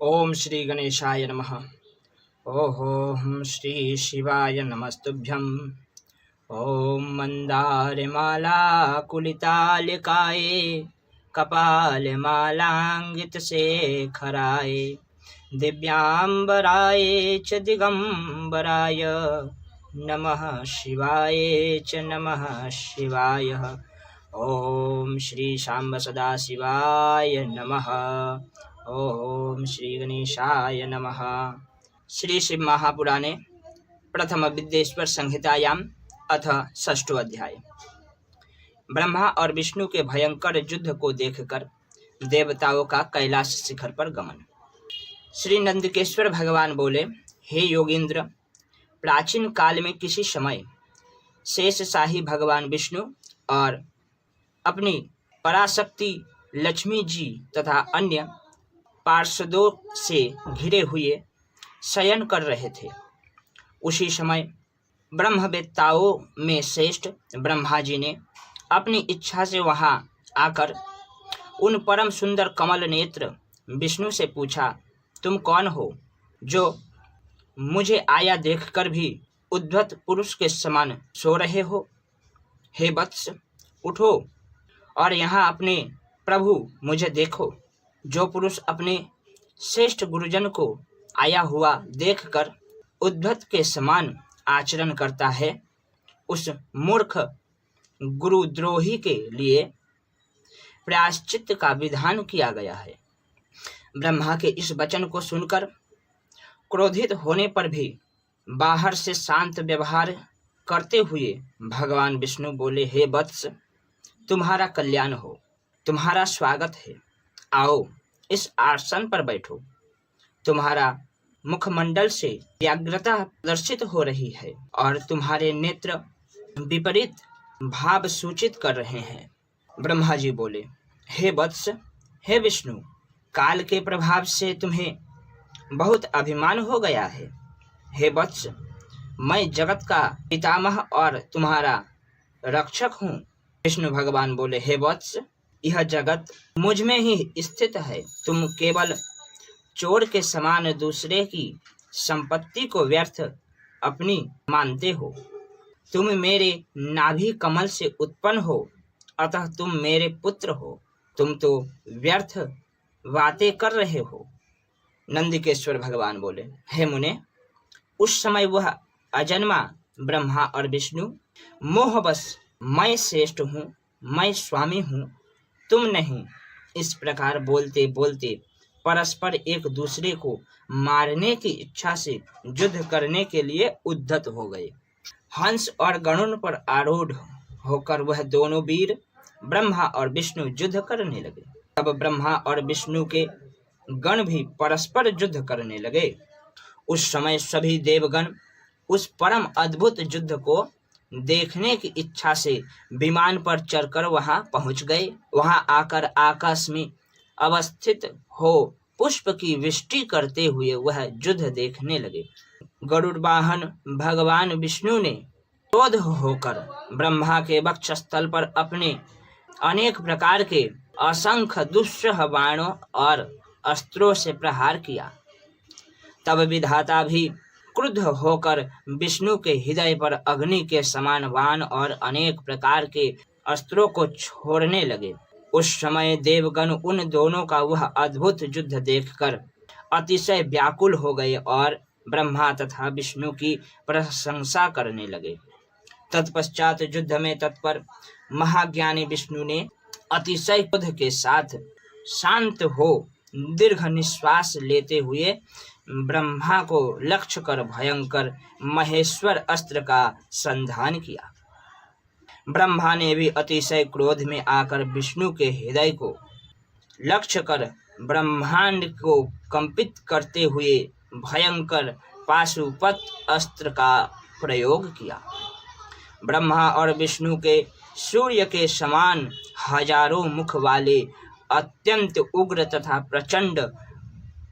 ओम श्री गणेशाय नमः। ओम श्री शिवाय नमस्तुभ्यं। ओम मंदारमालाकुलितालिकाय कपालमालांगितशेखराय दिव्यांबराय च दिगंबराय नमः शिवाय च नमः शिवाय। ओम श्री शांब सदाशिवाय नमः। ओम श्री गणेशाय नमः। श्री शिव महापुराणे प्रथम विद्येश्वर संहितायाम अथ षष्ठो अध्याय। ब्रह्मा और विष्णु के भयंकर युद्ध को देखकर देवताओं का कैलाश शिखर पर गमन। श्री नंदिकेश्वर भगवान बोले, हे योगींद्र, प्राचीन काल में किसी समय शेषशाही भगवान विष्णु और अपनी पराशक्ति लक्ष्मी जी तथा अन्य पार्षदों से घिरे हुए शयन कर रहे थे। उसी समय ब्रह्मवेत्ताओं में श्रेष्ठ ब्रह्मा जी ने अपनी इच्छा से वहां आकर उन परम सुंदर कमल नेत्र विष्णु से पूछा, तुम कौन हो जो मुझे आया देखकर भी उद्धत पुरुष के समान सो रहे हो? हे वत्स, उठो और यहाँ अपने प्रभु मुझे देखो। जो पुरुष अपने श्रेष्ठ गुरुजन को आया हुआ देखकर उद्धत के समान आचरण करता है, उस मूर्ख गुरुद्रोही के लिए प्रायश्चित का विधान किया गया है। ब्रह्मा के इस वचन को सुनकर क्रोधित होने पर भी बाहर से शांत व्यवहार करते हुए भगवान विष्णु बोले, हे वत्स, तुम्हारा कल्याण हो, तुम्हारा स्वागत है। आओ, इस आसन पर बैठो। तुम्हारा मुखमंडल से व्याग्रता प्रदर्शित हो रही है और तुम्हारे नेत्र विपरीत भाव सूचित कर रहे हैं। ब्रह्मा जी बोले, हे वत्स, हे विष्णु, काल के प्रभाव से तुम्हें बहुत अभिमान हो गया है। हे वत्स, मैं जगत का पितामह और तुम्हारा रक्षक हूँ। विष्णु भगवान बोले, हे वत्स, यह जगत मुझ में ही स्थित है। तुम केवल चोर के समान दूसरे की संपत्ति को व्यर्थ अपनी मानते हो। तुम मेरे नाभि कमल से उत्पन्न हो, अतः तुम मेरे पुत्र हो। तुम तो व्यर्थ बातें कर रहे हो। नंदिकेश्वर भगवान बोले, हे मुने, उस समय वह अजन्मा ब्रह्मा और विष्णु मोहवश मैं श्रेष्ठ हूँ, मैं स्वामी हूँ, तुम नहीं, इस प्रकार बोलते बोलते परस्पर एक दूसरे को मारने की इच्छा से युद्ध करने के लिए उद्धत हो गए। हंस और गरुड़ पर आरूढ़ होकर वह दोनों वीर ब्रह्मा और विष्णु युद्ध करने लगे। तब ब्रह्मा और विष्णु के गण भी परस्पर युद्ध करने लगे। उस समय सभी देवगण उस परम अद्भुत युद्ध को देखने की इच्छा से विमान पर चढ़कर वहां पहुंच गए। वहां आकर आकाश में अवस्थित हो पुष्प की वृष्टि करते हुए वह युद्ध देखने लगे। गरुड़ वाहन भगवान विष्णु ने क्रोध होकर ब्रह्मा के वक्षस्थल पर अपने अनेक प्रकार के असंख्य दुस्सह बाणों और अस्त्रों से प्रहार किया। तब विधाता भी क्रुद्ध होकर विष्णु के हृदय पर अग्नि के समान बाण और अनेक प्रकार के अस्त्रों को छोड़ने लगे। उस समय देवगण उन दोनों का वह अद्भुत युद्ध देखकर अतिशय व्याकुल हो गए और ब्रह्मा तथा विष्णु की प्रशंसा करने लगे। तत्पश्चात युद्ध में तत्पर महाज्ञानी विष्णु ने अतिशय क्रोध के साथ शांत हो दीर्घ निश्वास लेते हुए ब्रह्मा को लक्ष्य कर भयंकर महेश्वर अस्त्र का संधान किया। ब्रह्मा ने भी अतिशय क्रोध में आकर विष्णु के हृदय को लक्ष्य कर ब्रह्मांड को कंपित करते हुए भयंकर पाशुपत अस्त्र का प्रयोग किया। ब्रह्मा और विष्णु के सूर्य के समान हजारों मुख वाले अत्यंत उग्र तथा प्रचंड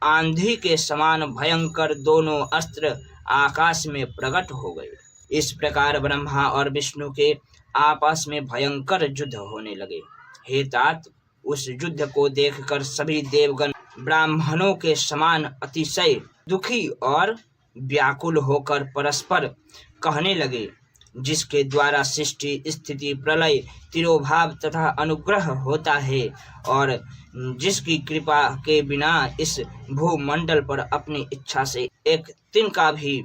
आंधी के समान भयंकर दोनों अस्त्र आकाश में प्रकट हो गए। इस प्रकार ब्रह्मा और विष्णु के आपस में भयंकर युद्ध होने लगे। हे तात, उस युद्ध को देखकर सभी देवगण ब्राह्मणों के समान अतिशय दुखी और व्याकुल होकर परस्पर कहने लगे, जिसके द्वारा सृष्टि, स्थिति, प्रलय, तिरोभाव तथा अनुग्रह होता है और जिसकी कृपा के बिना इस भूमंडल पर अपनी इच्छा से एक तिनका भी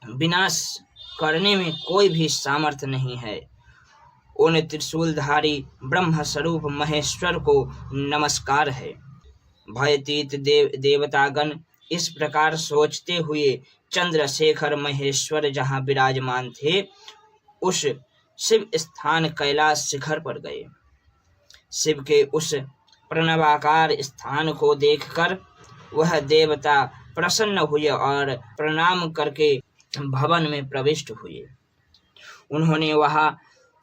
विनाश करने में कोई भी सामर्थ्य नहीं है, उन त्रिशूलधारी ब्रह्म स्वरूप महेश्वर को नमस्कार है। भयतीत देवतागण इस प्रकार सोचते हुए चंद्रशेखर महेश्वर जहाँ विराजमान थे, उस शिव स्थान कैलाश शिखर पर गए। शिव के उस प्रणवाकार स्थान को देखकर वह देवता प्रसन्न हुए और प्रणाम करके भवन में प्रविष्ट हुए। उन्होंने वहां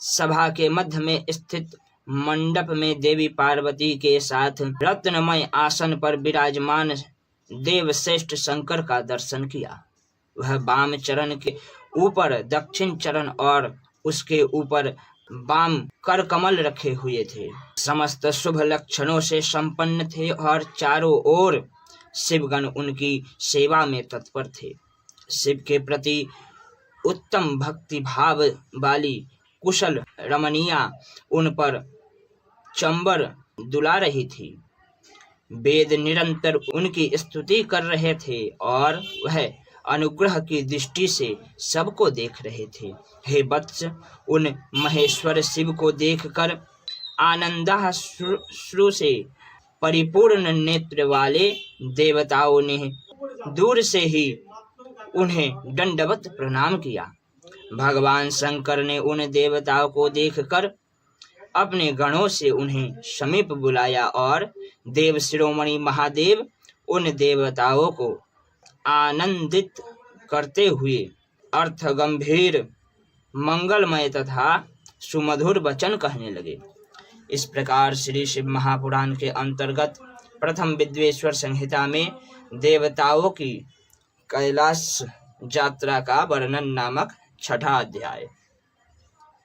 सभा के मध्य में स्थित मंडप में देवी पार्वती के साथ रत्नमय आसन पर विराजमान देवश्रेष्ठ शंकर का दर्शन किया। वह वाम चरण के ऊपर दक्षिण चरण और उसके ऊपर वाम कर कमल रखे हुए थे। समस्त शुभ लक्षणों से संपन्न थे और चारों ओर शिवगण उनकी सेवा में तत्पर थे। शिव के प्रति उत्तम भक्ति भाव वाली कुशल रमणिया उन पर चंबर दुला रही थी। वेद निरंतर उनकी स्तुति कर रहे थे और वह अनुग्रह की दृष्टि से सबको देख रहे थे। हे वत्स, उन महेश्वर शिव को देखकर आनंदाश्रु से परिपूर्ण नेत्र वाले देवताओं ने दूर से ही उन्हें दंडवत प्रणाम किया। भगवान शंकर ने उन देवताओं को देखकर अपने गणों से उन्हें समीप बुलाया और देव शिरोमणि महादेव उन देवताओं को आनंदित करते हुए अर्थ गंभीर, मंगलमय तथा सुमधुर वचन कहने लगे। इस प्रकार श्री शिव महापुराण के अंतर्गत प्रथम विद्वेश्वर संहिता में देवताओं की कैलाश यात्रा का वर्णन नामक छठा अध्याय।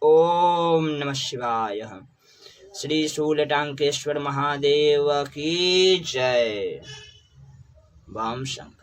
ओम नमः शिवाय। श्री शूलटांकेश्वर महादेव की जय। वाम शंकर।